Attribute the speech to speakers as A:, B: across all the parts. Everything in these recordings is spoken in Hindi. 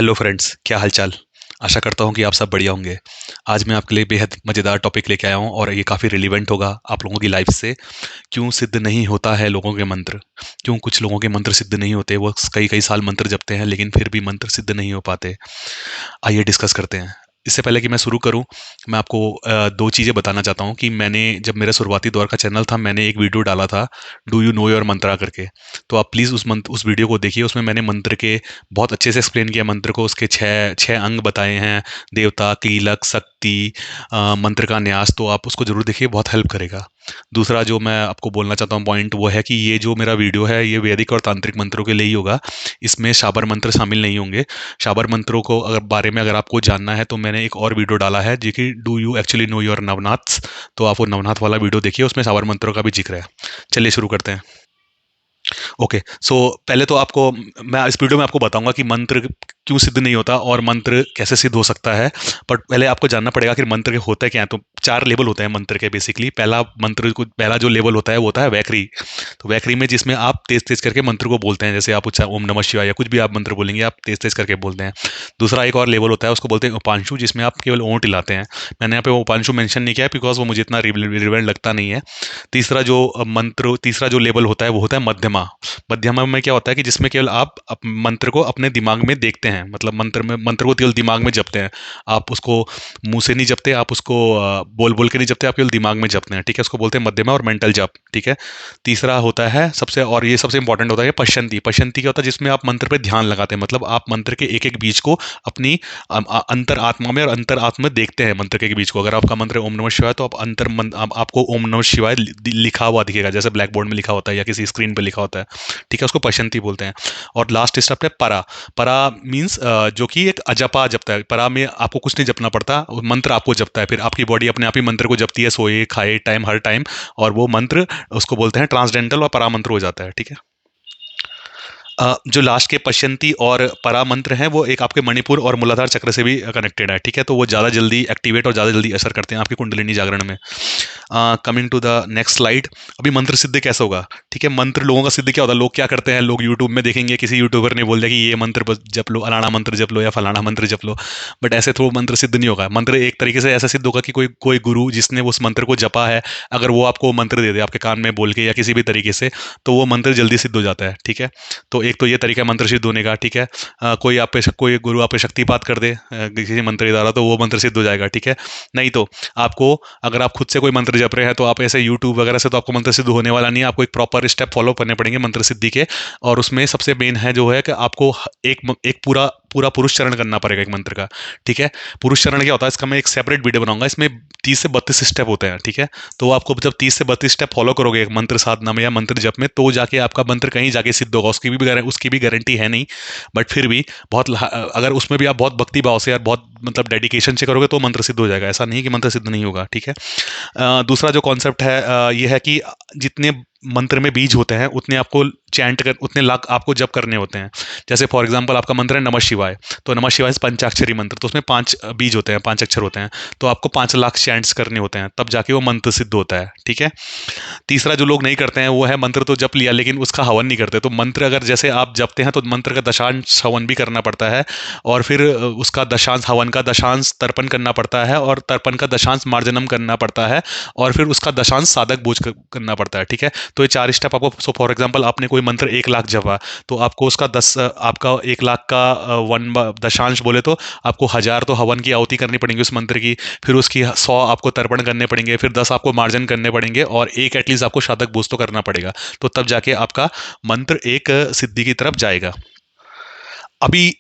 A: हेलो फ्रेंड्स, क्या हालचाल। आशा करता हूँ कि आप सब बढ़िया होंगे। आज मैं आपके लिए बेहद मज़ेदार टॉपिक लेके आया हूँ और ये काफ़ी रिलेवेंट होगा आप लोगों की लाइफ से। क्यों सिद्ध नहीं होता है लोगों के मंत्र। क्यों कुछ लोगों के मंत्र सिद्ध नहीं होते, वो कई कई साल मंत्र जपते हैं लेकिन फिर भी मंत्र सिद्ध नहीं हो पाते। आइए डिस्कस करते हैं। इससे पहले कि मैं शुरू करूं, मैं आपको दो चीज़ें बताना चाहता हूं कि मैंने जब मेरा शुरुआती दौर का चैनल था, मैंने एक वीडियो डाला था, डू यू नो योर मंत्रा करके। तो आप प्लीज़ उस वीडियो को देखिए। उसमें मैंने मंत्र के बहुत अच्छे से एक्सप्लेन किया, मंत्र को, उसके छः छः अंग बताए हैं, देवता, कीलक, शक्ति, मंत्र का न्यास। तो आप उसको जरूर देखिए, बहुत हेल्प करेगा। दूसरा जो मैं आपको बोलना चाहता हूँ पॉइंट, वो है कि ये जो मेरा वीडियो है ये वैदिक और तांत्रिक मंत्रों के लिए ही होगा। इसमें शाबर मंत्र शामिल नहीं होंगे। शाबर मंत्रों को अगर आपको जानना है तो मैंने एक और वीडियो डाला है जो कि do you actually know your Navnaths. तो आप वो नवनाथ वाला वीडियो देखिए, उसमें शाबर मंत्रों का भी जिक्र है। चलिए शुरू करते हैं। ओके, सो पहले तो आपको, मैं इस वीडियो में आपको बताऊंगा कि मंत्र क्यों सिद्ध नहीं होता और मंत्र कैसे सिद्ध हो सकता है। बट पहले आपको जानना पड़ेगा कि मंत्र के होता है क्या है। तो चार लेवल होते हैं मंत्र के बेसिकली। पहला जो लेवल होता है वो होता है वैखरी। तो वैखरी में जिसमें आप तेज तेज करके मंत्र को बोलते हैं, जैसे आप ओम नमः शिवाय या कुछ भी आप मंत्र बोलेंगे, आप तेज तेज करके बोलते हैं। दूसरा एक और लेवल होता है, उसको बोलते हैं उपांशु, जिसमें आप केवल ओंठ हिलाते हैं। मैंने यहाँ पे वो उपांशु मेंशन नहीं किया है बिकॉज वो मुझे इतना रिलेवेंट लगता नहीं है। तीसरा जो लेवल होता है वो होता है मध्यमा। मध्यमा में क्या होता है कि जिसमें केवल आप मंत्र को अपने दिमाग में देखते हैं, मतलब मंत्र को केवल दिमाग में जपते हैं। आप उसको मुंह से नहीं जपते, आप उसको बोल बोल के नहीं जपते, आप केवल दिमाग में जपते हैं। ठीक है, उसको बोलते हैं मध्यमा और मेंटल जप। ठीक है। तीसरा होता है ये सबसे इंपॉर्टेंट होता है पश्यंती। पश्यंती क्या होता है, जिसमें आप मंत्र पे ध्यान लगाते हैं, मतलब आप मंत्र के एक एक बीज को अपनी अंतर आत्मा में और अंतर आत्मा में देखते हैं। मंत्र के एक बीज को, अगर आपका मंत्र है ओम नमः शिवाय, तो आपको ओम नमः शिवाय लिखा हुआ दिखेगा, जैसे ब्लैक बोर्ड में लिखा होता है या किसी स्क्रीन पे लिखा होता है। ठीक है, उसको पश्यंती बोलते हैं। और लास्ट स्टेप है परा। परा मीन्स जो कि एक अजपा जपता है। परा में आपको कुछ नहीं जपना पड़ता, मंत्र आपको जपता है, फिर आपकी बॉडी अपने आप ही मंत्र को जपती है, सोए खाए टाइम हर टाइम। और वो मंत्र, उसको बोलते हैं ट्रांसडेंटल और परा मंत्र हो जाता है। ठीक है। जो लास्ट के पश्यंती और परा मंत्र हैं वो एक आपके मणिपुर और मूलाधार चक्र से भी कनेक्टेड है। ठीक है, तो वो ज़्यादा जल्दी एक्टिवेट और ज़्यादा जल्दी असर करते हैं आपकी कुंडलिनी जागरण में। Coming to the next slide. अभी मंत्र सिद्ध कैसे होगा। ठीक है, मंत्र लोगों का सिद्ध क्या होता है, लोग क्या करते हैं, लोग यूट्यूब में देखेंगे किसी यूट्यूबर ने बोल दिया कि ये मंत्र जप लो, अलाना मंत्र जप लो या फलाना मंत्र जप लो। बट ऐसे तो मंत्र सिद्ध नहीं होगा। मंत्र एक तरीके से ऐसा सिद्ध होगा कि कोई कोई गुरु जिसने उस मंत्र को जपा है, अगर वो आपको मंत्र दे दे आपके कान में बोल के या किसी भी तरीके से, तो वो मंत्र जल्दी सिद्ध हो जाता है। ठीक है, तो एक तो ये तरीका है मंत्र सिद्ध होने का। ठीक है, कोई गुरु आप पे शक्तिपात कर दे किसी मंत्र के द्वारा, तो वो मंत्र सिद्ध हो जाएगा। ठीक है, नहीं तो आपको, अगर आप खुद से कोई मंत्र जप रहे हैं तो आप ऐसे यूट्यूब वगैरह से तो आपको मंत्र सिद्ध होने वाला नहीं है। आपको एक प्रॉपर स्टेप फॉलो करने पड़ेंगे मंत्र सिद्धि के। और उसमें सबसे मेन है जो है कि आपको एक पूरा पूरा पुरुष चरण करना पड़ेगा एक मंत्र का। ठीक है, पुरुष चरण क्या होता है, इसका मैं एक सेपरेट वीडियो बनाऊंगा। इसमें 30 से 32 स्टेप होते हैं। ठीक है, तो आपको जब 30 से 32 स्टेप फॉलो करोगे एक मंत्र साधना में या मंत्र जप में, तो जाके आपका मंत्र कहीं जाके सिद्ध होगा। उसकी भी गारंटी है नहीं, बट फिर भी अगर उसमें भी आप बहुत भक्ति भाव से यार बहुत मतलब डेडिकेशन से करोगे तो मंत्र सिद्ध हो जाएगा। ऐसा नहीं कि मंत्र सिद्ध नहीं होगा। ठीक है। दूसरा जो कॉन्सेप्ट है ये है कि जितने मंत्र में बीज होते हैं उतने आपको उतने लाख आपको जप करने होते हैं। जैसे फॉर एग्जांपल आपका मंत्र है नमः शिवाय, तो नमः शिवाय पंचाक्षरी मंत्र, तो उसमें 5 बीज होते हैं, 5 अक्षर होते हैं। तो आपको 5 लाख चैंट्स करने होते हैं, तब जाके वो मंत्र सिद्ध होता है। ठीक है। तीसरा जो लोग नहीं करते हैं वो है मंत्र तो जप लिया लेकिन उसका हवन नहीं करते। तो मंत्र अगर जैसे आप जपते हैं तो मंत्र का दशांश हवन भी करना पड़ता है, और फिर उसका दशांश हवन का दशांश तर्पण करना पड़ता है, और तर्पण का दशांश मार्जनम करना पड़ता है, और फिर उसका दशांश साधक बोझ करना पड़ता है। ठीक है, तो ये 4 स्टेप आपको। सो फॉर एग्जाम्पल आपने कोई मंत्र 1 लाख जपा, तो आपको उसका आपका 1 लाख का वन दशांश बोले तो आपको 1000 तो हवन की आहुति करनी पड़ेगी उस मंत्र की, फिर उसकी 100 आपको तर्पण करने पड़ेंगे, फिर 10 आपको मार्जन करने पड़ेंगे, और एक एटलीस्ट आपको साधक बोझ तो करना पड़ेगा। तो तब जाके आपका मंत्र एक सिद्धि की तरफ जाएगा। अभी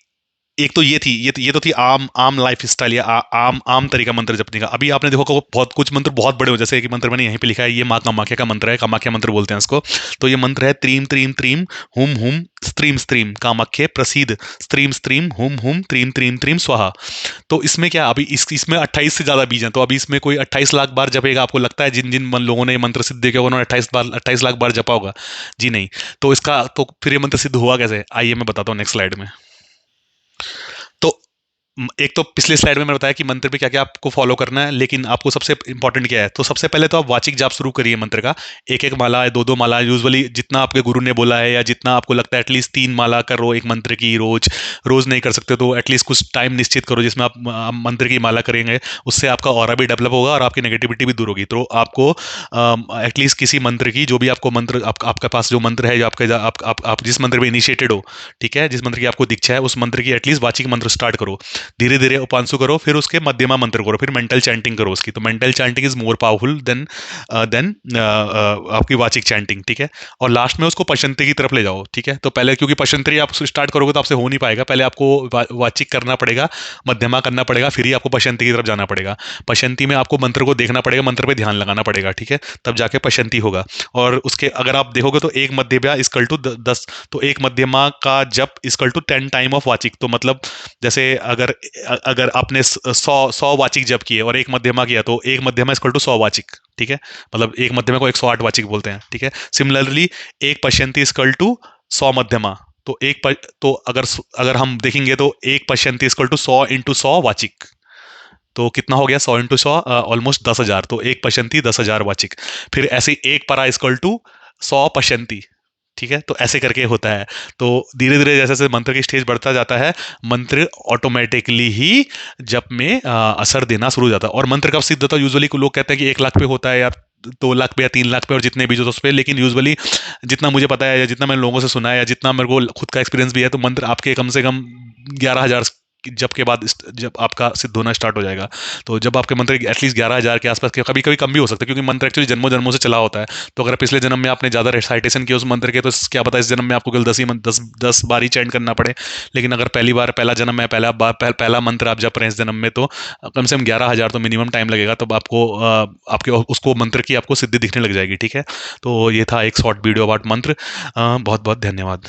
A: एक तो ये तो थी आम आम लाइफ स्टाइल या आम आम तरीका मंत्र जपने का। अभी आपने देखो को बहुत कुछ मंत्र बहुत बड़े हो, जैसे कि मंत्र मैंने यहीं पे लिखा है, ये माँ कामाख्या का मंत्र है, कामाख्या मंत्र बोलते हैं इसको। तो ये मंत्र है त्रीम त्रीम त्रीम हुम हुम स्त्रीम स्त्रीम कामाख्ये प्रसीद स्त्रीम स्त्रीम हुम हुम त्रीम त्रीम त्रीम स्वाहा। तो इसमें क्या, अभी इसमें 28 से ज्यादा बीज हैं, तो अभी इसमें कोई 28 लाख बार जपेगा। आपको लगता है जिन जिन लोगों ने ये मंत्र सिद्ध किया उन्होंने 28 लाख बार जपा होगा? जी नहीं। तो इसका तो फिर ये मंत्र सिद्ध हुआ कैसे, आइए मैं बताता हूँ नेक्स्ट स्लाइड में। तो एक तो पिछले स्लाइड में मैंने बताया कि मंत्र पे क्या क्या आपको फॉलो करना है, लेकिन आपको सबसे इंपॉर्टेंट क्या है, तो सबसे पहले तो आप वाचिक जाप शुरू करिए मंत्र का। एक एक माला, दो दो माला, यूजुअली जितना आपके गुरु ने बोला है या जितना आपको लगता है, एटलीस्ट 3 माला करो एक मंत्र की रोज। रोज नहीं कर सकते तो एटलीस्ट कुछ टाइम निश्चित करो जिसमें आप मंत्र की माला करेंगे। उससे आपका ऑरा भी डेवलप होगा और आपकी नेगेटिविटी भी दूर होगी। तो आपको एटलीस्ट किसी मंत्र की, जो भी आपको मंत्र आपके पास जो मंत्र है, जो आपके आप जिस मंत्र में इनिशिएटेड हो, ठीक है, जिस मंत्र की आपको दीक्षा है, उस मंत्र की एटलीस्ट वाचिक मंत्र स्टार्ट करो। धीरे धीरे उपांशु करो, फिर उसके मध्यमा मंत्र करो, फिर मेंटल चैंटिंग करो उसकी। तो mental chanting is more powerful than आपकी वाचिक चैंटिंग, ठीक है। और लास्ट में उसको पशंती की तरफ ले जाओ, ठीक है। तो पहले, क्योंकि पशंतरी आप स्टार्ट करोगे तो आपसे हो नहीं पाएगा, पहले आपको वाचिक करना पड़ेगा, मध्यमा करना पड़ेगा, फिर ही आपको पशंती की तरफ जाना पड़ेगा। पशंती में आपको मंत्र को देखना पड़ेगा, मंत्र पे ध्यान लगाना पड़ेगा, ठीक है, तब जाके पशंती होगा। और उसके अगर आप देखोगे तो एक मध्यमा इक्वल टू 10, तो एक मध्यमा का जप इक्वल टू 10 टाइम ऑफ वाचिक। तो मतलब जैसे अगर अगर आपने 100 वाचिक जप किए और एक मध्यमा किया, तो एक मध्यमा इक्वल टू 100 वाचिक, ठीक है। मतलब एक मध्यमा को 108 वाचिक बोलते हैं, ठीक है। सिमिलरली एक पश्यंती इक्वल टू 100 मध्यमा। तो तो अगर अगर हम देखेंगे तो एक पश्यंती इक्वल टू 100 × 100 वाचिक। तो कितना हो गया 100 × 100, ऑलमोस्ट 10,000। तो एक पश्यंती 10,000 वाचिक। फिर ऐसे एक परा इक्वल टू 100 पश्यंती, ठीक है। तो ऐसे करके होता है। तो धीरे धीरे जैसे जैसे मंत्र की स्टेज बढ़ता जाता है, मंत्र ऑटोमेटिकली ही जप में असर देना शुरू हो जाता है। और मंत्र कब सिद्ध होता है, यूजुअली लोग कहते हैं कि 1 लाख पे होता है या 2 लाख पे या 3 लाख पे, और जितने भी जो उस पे। लेकिन यूजुअली जितना मुझे पता है या जितना मैंने लोगों से सुना है या जितना मेरे को खुद का एक्सपीरियंस भी है, तो मंत्र आपके कम से कम 11,000 जब के बाद जब आपका सिद्ध होना स्टार्ट हो जाएगा। तो जब आपके मंत्र एटलीस्ट 11,000 के आसपास के, कभी कभी कम भी हो सकता है, क्योंकि मंत्र एक्चुअली जन्मों जन्मों से चला होता है। तो अगर पिछले जन्म में आपने ज्यादा रिसाइटेशन किया उस मंत्र के, तो क्या पता इस जन्म में आपको केवल 10 बार ही चैंट करना पड़े। लेकिन अगर पहली बार पहला जन्म है, पहला मंत्र आप जप रहे हैं इस जन्म में, तो कम से कम 11,000 तो मिनिमम टाइम लगेगा, तब आपको आपके उसको मंत्र की आपको सिद्धि दिखने लग जाएगी, ठीक है। तो ये था एक शॉर्ट वीडियो अबाउट मंत्र। बहुत बहुत धन्यवाद।